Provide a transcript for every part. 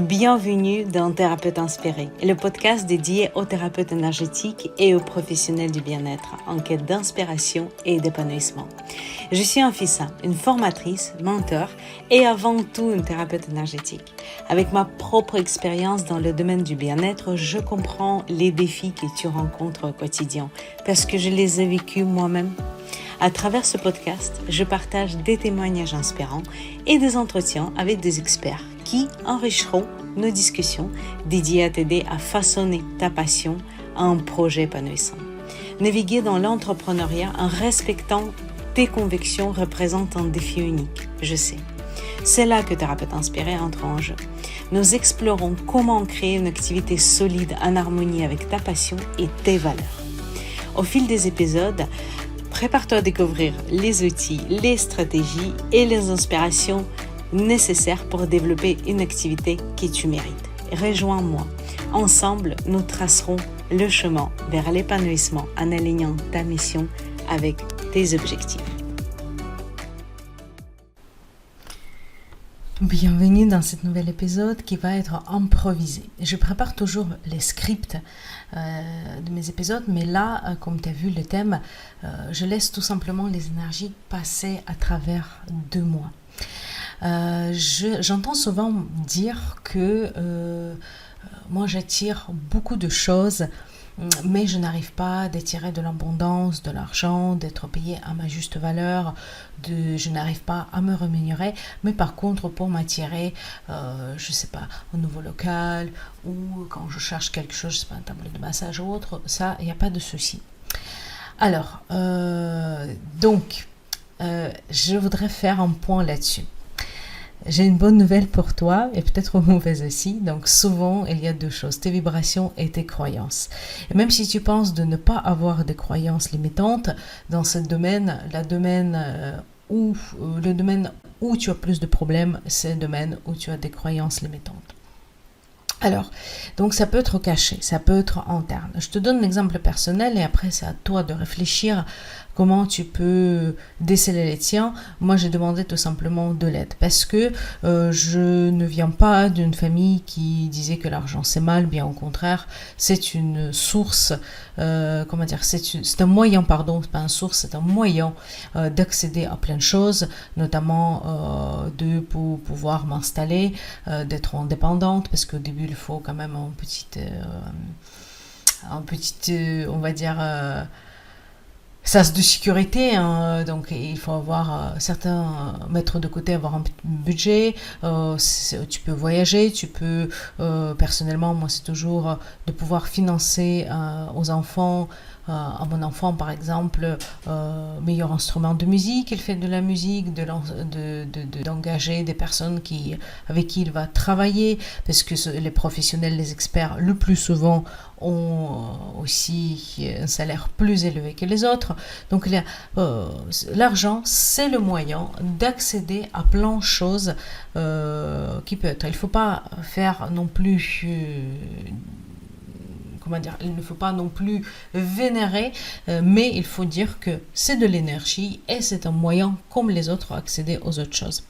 Bienvenue dans Thérapeute Inspiré, le podcast dédié aux thérapeutes énergétiques et aux professionnels du bien-être en quête d'inspiration et d'épanouissement. Je suis Anfissa, une formatrice, mentor et avant tout une thérapeute énergétique. Avec ma propre expérience dans le domaine du bien-être, je comprends les défis que tu rencontres au quotidien parce que je les ai vécus moi-même. À travers ce podcast, je partage des témoignages inspirants et des entretiens avec des experts qui enrichiront nos discussions dédiées à t'aider à façonner ta passion à un projet épanouissant. Naviguer dans l'entrepreneuriat en respectant tes convictions représente un défi unique, je sais. C'est là que Thérapeute Inspiré entre en jeu. Nous explorons comment créer une activité solide en harmonie avec ta passion et tes valeurs. Au fil des épisodes, prépare-toi à découvrir les outils, les stratégies et les inspirations nécessaires pour développer une activité que tu mérites. Rejoins-moi. Ensemble, nous tracerons le chemin vers l'épanouissement en alignant ta mission avec tes objectifs. Bienvenue dans ce nouvel épisode qui va être improvisé. Je prépare toujours les scripts de mes épisodes, mais là, comme tu as vu le thème, je laisse tout simplement les énergies passer à travers de moi. J'entends souvent dire que moi j'attire beaucoup de choses, mais je n'arrive pas à attirer de l'abondance, de l'argent, d'être payé à ma juste valeur, je n'arrive pas à me rémunérer, mais par contre pour m'attirer, je sais pas, un nouveau local ou quand je cherche quelque chose, je sais pas, un tableau de massage ou autre, ça, il n'y a pas de souci. Alors, je voudrais faire un point là-dessus. J'ai une bonne nouvelle pour toi et peut-être une mauvaise aussi. Donc souvent, il y a deux choses, tes vibrations et tes croyances. Et même si tu penses de ne pas avoir de croyances limitantes, dans ce domaine, le domaine où tu as plus de problèmes, c'est le domaine où tu as des croyances limitantes. Alors, donc ça peut être caché, ça peut être interne. Je te donne un exemple personnel et après c'est à toi de réfléchir comment tu peux déceler les tiens. Moi, j'ai demandé tout simplement de l'aide parce que je ne viens pas d'une famille qui disait que l'argent c'est mal, bien au contraire, c'est une source, c'est un moyen, pardon, c'est pas une source, c'est un moyen d'accéder à plein de choses, notamment de pouvoir m'installer, d'être indépendante parce qu'au début, il faut quand même on va dire, sas de sécurité, hein, donc il faut avoir mettre de côté, avoir un budget, tu peux voyager, tu peux, personnellement, moi c'est toujours de pouvoir financer aux enfants, à mon enfant par exemple, meilleur instrument de musique, il fait de la musique, d'engager des personnes avec qui il va travailler, parce que les professionnels, les experts, le plus souvent ont aussi un salaire plus élevé que les autres. Donc l'argent, c'est le moyen d'accéder à plein de choses qui peut être. Il ne faut pas faire non plus... il ne faut pas non plus vénérer, mais il faut dire que c'est de l'énergie et c'est un moyen comme les autres à accéder aux autres choses.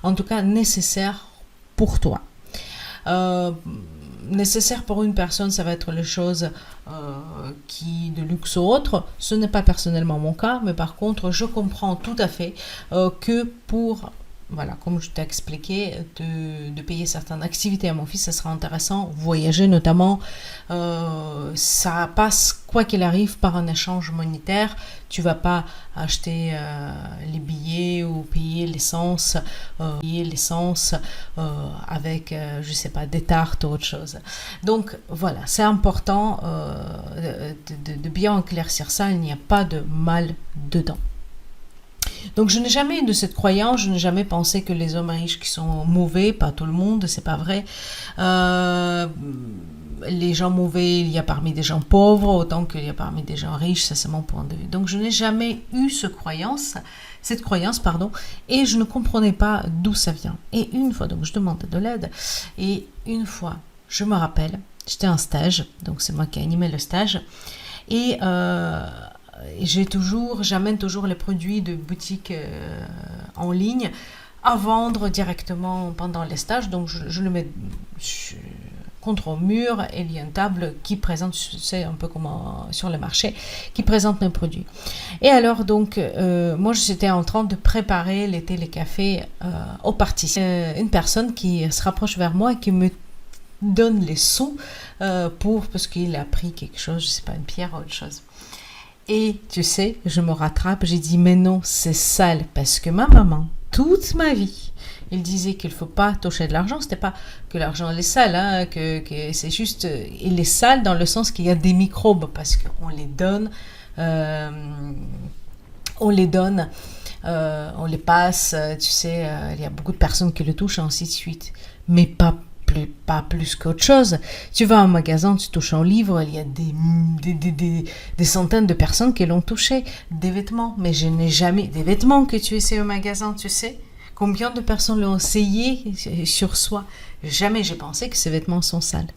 En tout cas, nécessaire pour toi. Nécessaire pour une personne, ça va être les choses qui de luxe ou autre. Ce n'est pas personnellement mon cas, mais par contre, je comprends tout à fait que pour... Voilà, comme je t'ai expliqué, de payer certaines activités à mon fils, ça sera intéressant. Voyager notamment, ça passe, quoi qu'il arrive, par un échange monétaire. Tu vas pas acheter les billets ou payer l'essence avec, je sais pas, des tartes ou autre chose. Donc voilà, c'est important de bien éclaircir ça. Il n'y a pas de mal dedans. Donc je n'ai jamais eu de cette croyance, je n'ai jamais pensé que les hommes riches qui sont mauvais, pas tout le monde, c'est pas vrai. Les gens mauvais, il y a parmi des gens pauvres, autant qu'il y a parmi des gens riches, ça c'est mon point de vue. Donc je n'ai jamais eu cette croyance, et je ne comprenais pas d'où ça vient. Et une fois, donc je demandais de l'aide, et une fois, je me rappelle, j'étais en stage, donc c'est moi qui ai animé le stage, et j'amène toujours les produits de boutique en ligne à vendre directement pendant les stages. Donc je le mets contre un mur et il y a une table qui présente, c'est un peu comme sur le marché, qui présente mes produits. Et alors donc, moi j'étais en train de préparer les thés, les cafés aux participants. Une personne qui se rapproche vers moi et qui me donne les sous parce qu'il a pris quelque chose, je sais pas, une pierre ou autre chose. Et tu sais, je me rattrape, j'ai dit mais non, c'est sale, parce que ma maman, toute ma vie, il disait qu'il ne faut pas toucher de l'argent. C'était pas que l'argent est sale, hein, que c'est juste, il est sale dans le sens qu'il y a des microbes, parce qu'on les donne, on les passe, tu sais, il y a beaucoup de personnes qui le touchent, et ainsi de suite. Mais pas plus qu'autre chose. Tu vas en magasin, tu touches un livre, il y a des centaines de personnes qui l'ont touché. Des vêtements, mais je n'ai jamais... Des vêtements que tu essaies au magasin, tu sais combien de personnes l'ont essayé sur soi? Jamais j'ai pensé que ces vêtements sont sales.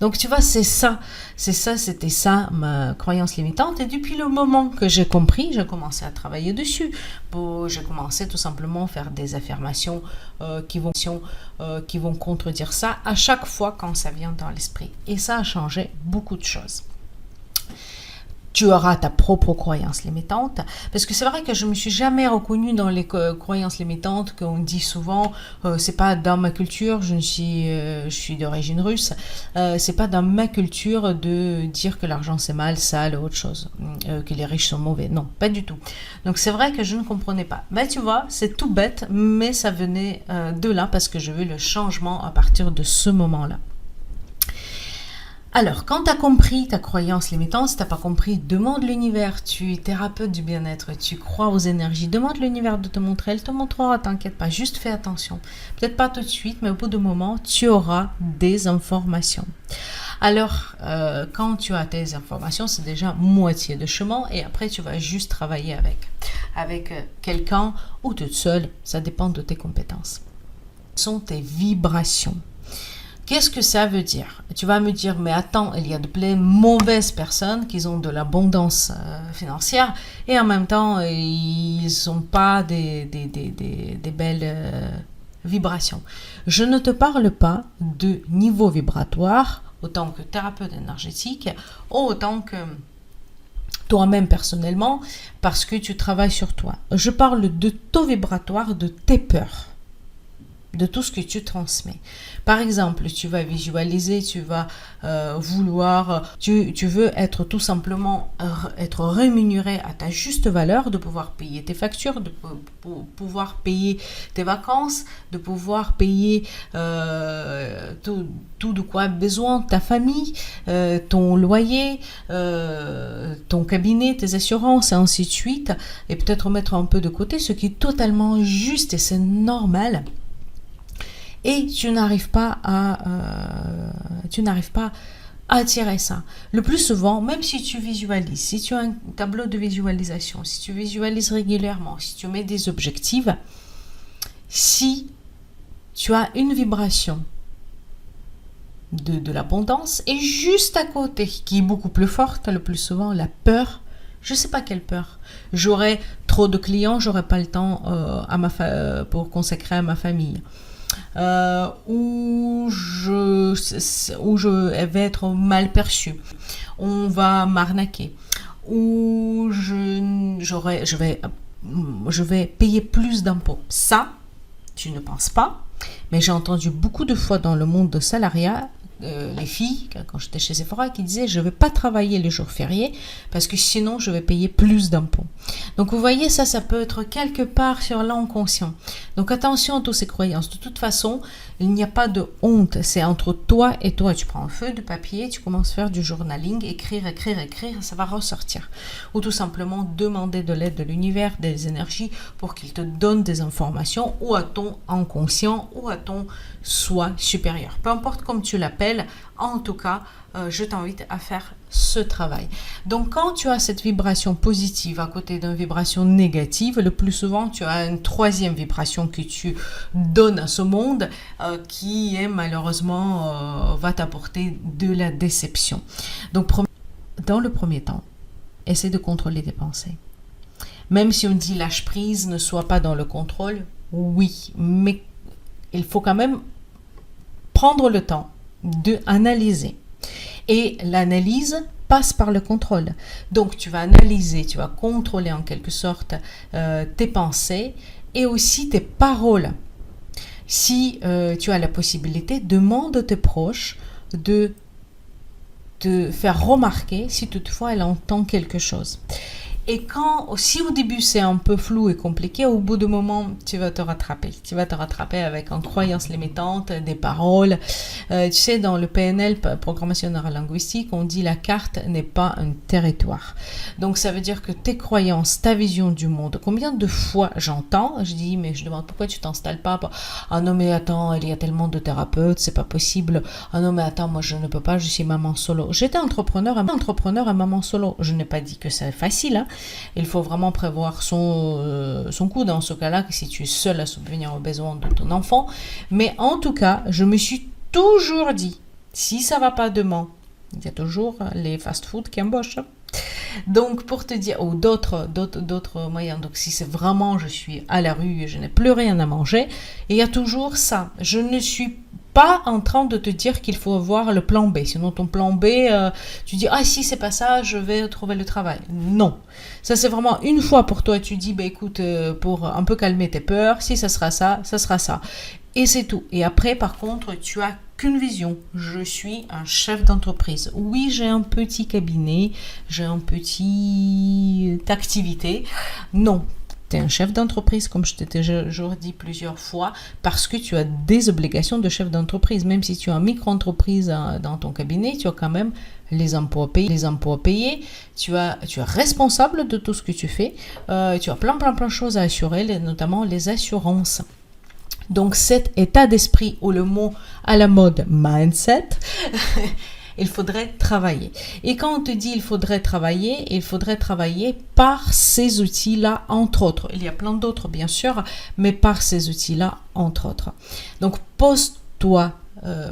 Donc tu vois, c'était ça ma croyance limitante. Et depuis le moment que j'ai compris, j'ai commencé à travailler dessus. J'ai commencé tout simplement à faire des affirmations qui vont contredire ça à chaque fois quand ça vient dans l'esprit. Et ça a changé beaucoup de choses. Tu auras ta propre croyance limitante, parce que c'est vrai que je me suis jamais reconnue dans les croyances limitantes qu'on dit souvent. C'est pas dans ma culture. Je suis d'origine russe. C'est pas dans ma culture de dire que l'argent c'est mal, sale ou autre chose, que les riches sont mauvais. Non, pas du tout. Donc c'est vrai que je ne comprenais pas. Mais tu vois, c'est tout bête, mais ça venait de là parce que je veux le changement à partir de ce moment-là. Alors, quand tu as compris ta croyance limitante, si tu n'as pas compris, demande l'univers. Tu es thérapeute du bien-être, tu crois aux énergies. Demande l'univers de te montrer, elle te montrera, t'inquiète pas, juste fais attention. Peut-être pas tout de suite, mais au bout d'un moment, tu auras des informations. Alors, quand tu as tes informations, c'est déjà moitié de chemin et après, tu vas juste travailler avec quelqu'un ou toute seule. Ça dépend de tes compétences. Ce sont tes vibrations. Qu'est-ce que ça veut dire? Tu vas me dire, mais attends, il y a de plein mauvaises personnes qui ont de l'abondance financière et en même temps, ils n'ont pas des belles vibrations. Je ne te parle pas de niveau vibratoire, autant que thérapeute énergétique, ou autant que toi-même personnellement, parce que tu travailles sur toi. Je parle de taux vibratoire de tes peurs, de tout ce que tu transmets. Par exemple, tu vas visualiser, tu vas tu veux être tout simplement être rémunéré à ta juste valeur, de pouvoir payer tes factures, de pouvoir payer tes vacances, de pouvoir payer tout de quoi a besoin ta famille, ton loyer, ton cabinet, tes assurances, et ainsi de suite, et peut-être mettre un peu de côté, ce qui est totalement juste et c'est normal. Et tu n'arrives pas à attirer ça. Le plus souvent, même si tu visualises, si tu as un tableau de visualisation, si tu visualises régulièrement, si tu mets des objectifs, si tu as une vibration de l'abondance et juste à côté, qui est beaucoup plus forte, le plus souvent, la peur. Je ne sais pas quelle peur. J'aurai trop de clients, j'aurai pas le temps pour consacrer à ma famille. Où je vais être mal perçue, on va m'arnaquer, où je vais payer plus d'impôts. Ça, tu ne penses pas, mais j'ai entendu beaucoup de fois dans le monde de salariat, les filles, quand j'étais chez Sephora, qui disaient je ne vais pas travailler les jours fériés parce que sinon je vais payer plus d'impôts. Donc vous voyez, ça peut être quelque part sur l'inconscient. Donc attention à toutes ces croyances. De toute façon, il n'y a pas de honte. C'est entre toi et toi. Tu prends un feuille de papier, tu commences à faire du journaling, écrire, ça va ressortir. Ou tout simplement demander de l'aide de l'univers, des énergies pour qu'il te donne des informations ou à ton inconscient ou à ton soi supérieur. Peu importe comme tu l'appelles, en tout cas, je t'invite à faire ce travail. Donc, quand tu as cette vibration positive à côté d'une vibration négative, le plus souvent, tu as une troisième vibration que tu donnes à ce monde qui est malheureusement va t'apporter de la déception. Donc, dans le premier temps, essaie de contrôler tes pensées. Même si on dit lâche prise, ne sois pas dans le contrôle, Oui, mais il faut quand même prendre le temps d'analyser. Et l'analyse passe par le contrôle. Donc, tu vas analyser, tu vas contrôler en quelque sorte tes pensées et aussi tes paroles. Si tu as la possibilité, demande à tes proches de te faire remarquer si toutefois elle entend quelque chose. Et si au début c'est un peu flou et compliqué, au bout d'un moment, tu vas te rattraper. Tu vas te rattraper avec une croyance limitante, des paroles. Tu sais, dans le PNL, programmation neurolinguistique, on dit la carte n'est pas un territoire. Donc ça veut dire que tes croyances, ta vision du monde, combien de fois j'entends, je dis, mais je demande pourquoi tu t'installes pas. Ah non mais attends, il y a tellement de thérapeutes, c'est pas possible. Ah non mais attends, moi je ne peux pas, je suis maman solo. J'étais entrepreneur et maman solo. Je n'ai pas dit que c'est facile, hein. Il faut vraiment prévoir son coût dans ce cas-là, si tu es seul à subvenir aux besoins de ton enfant. Mais en tout cas, je me suis toujours dit, si ça va pas demain, il y a toujours les fast-food qui embauchent. Donc, pour te dire, ou d'autres moyens. Donc, si c'est vraiment, je suis à la rue et je n'ai plus rien à manger, il y a toujours ça. Je ne suis pas en train de te dire qu'il faut avoir le plan B. Sinon, ton plan B, tu dis, ah, si c'est pas ça, je vais trouver le travail. Non. Ça, c'est vraiment une fois pour toi. Tu dis, bah, écoute, pour un peu calmer tes peurs, si ça sera ça, ça sera ça. Et c'est tout. Et après, par contre, tu as qu'une vision. Je suis un chef d'entreprise. Oui, j'ai un petit cabinet, j'ai une petite activité. Non. Tu es un chef d'entreprise, comme je t'ai déjà dit plusieurs fois, parce que tu as des obligations de chef d'entreprise. Même si tu as une micro-entreprise dans ton cabinet, tu as quand même les impôts à payer. Tu es responsable de tout ce que tu fais. Tu as plein de choses à assurer, notamment les assurances. Donc cet état d'esprit, ou le mot à la mode mindset, il faudrait travailler. Et quand on te dit il faudrait travailler par ces outils-là, entre autres. Il y a plein d'autres, bien sûr, mais par ces outils-là, entre autres. Donc, pose-toi,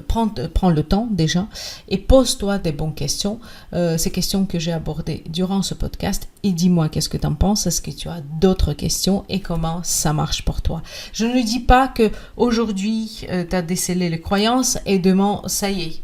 prends le temps déjà et pose-toi des bonnes questions. Ces questions que j'ai abordées durant ce podcast, et dis-moi qu'est-ce que tu en penses. Est-ce que tu as d'autres questions et comment ça marche pour toi? Je ne dis pas que aujourd'hui tu as décelé les croyances et demain ça y est,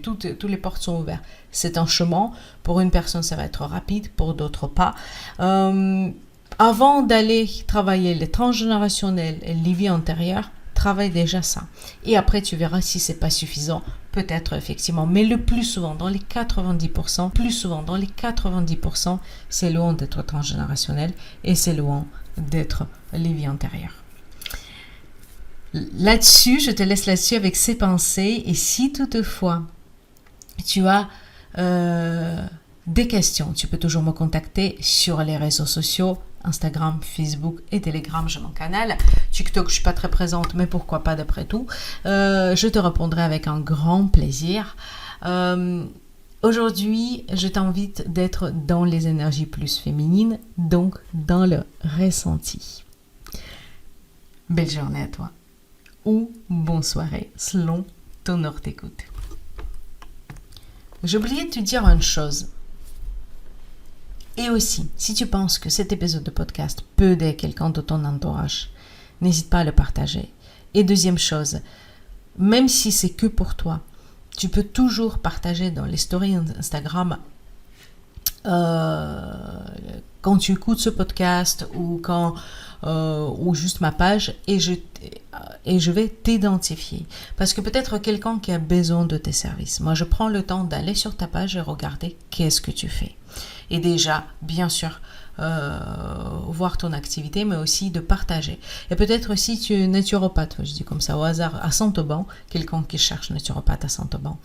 toutes les portes sont ouvertes. C'est un chemin. Pour une personne ça va être rapide, pour d'autres pas. Avant d'aller travailler les transgénérationnels et les vies antérieures, travaille déjà ça. Et après, tu verras si c'est pas suffisant, peut-être effectivement. Mais le plus souvent, dans les 90%, c'est loin d'être transgénérationnel et c'est loin d'être les vies antérieures. Là-dessus, je te laisse là-dessus avec ces pensées. Et si toutefois, tu as des questions, tu peux toujours me contacter sur les réseaux sociaux, Instagram, Facebook et Telegram, j'ai mon canal. TikTok, je ne suis pas très présente, mais pourquoi pas d'après tout. Je te répondrai avec un grand plaisir. Aujourd'hui, je t'invite d'être dans les énergies plus féminines, donc dans le ressenti. Belle journée à toi. Ou bonne soirée, selon ton heure d'écoute. J'ai oublié de te dire une chose. Et aussi, si tu penses que cet épisode de podcast peut aider quelqu'un de ton entourage, n'hésite pas à le partager. Et deuxième chose, même si c'est que pour toi, tu peux toujours partager dans les stories Instagram quand tu écoutes ce podcast ou juste ma page et je vais t'identifier. Parce que peut-être quelqu'un qui a besoin de tes services. Moi, je prends le temps d'aller sur ta page et regarder qu'est-ce que tu fais. Et déjà, bien sûr, voir ton activité, mais aussi de partager. Et peut-être aussi tu es naturopathe, je dis comme ça au hasard, à Saint-Auban, quelqu'un qui cherche naturopathe à Saint-Auban.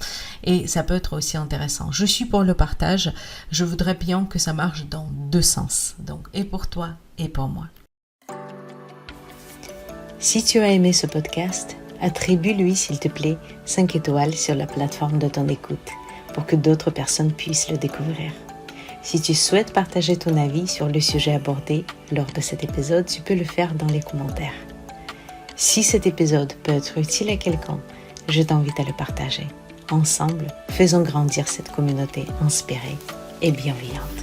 Et ça peut être aussi intéressant. Je suis pour le partage, je voudrais bien que ça marche dans deux sens. Donc, et pour toi, et pour moi. Si tu as aimé ce podcast, attribue-lui, s'il te plaît, 5 étoiles sur la plateforme de ton écoute pour que d'autres personnes puissent le découvrir. Si tu souhaites partager ton avis sur le sujet abordé lors de cet épisode, tu peux le faire dans les commentaires. Si cet épisode peut être utile à quelqu'un, je t'invite à le partager. Ensemble, faisons grandir cette communauté inspirée et bienveillante.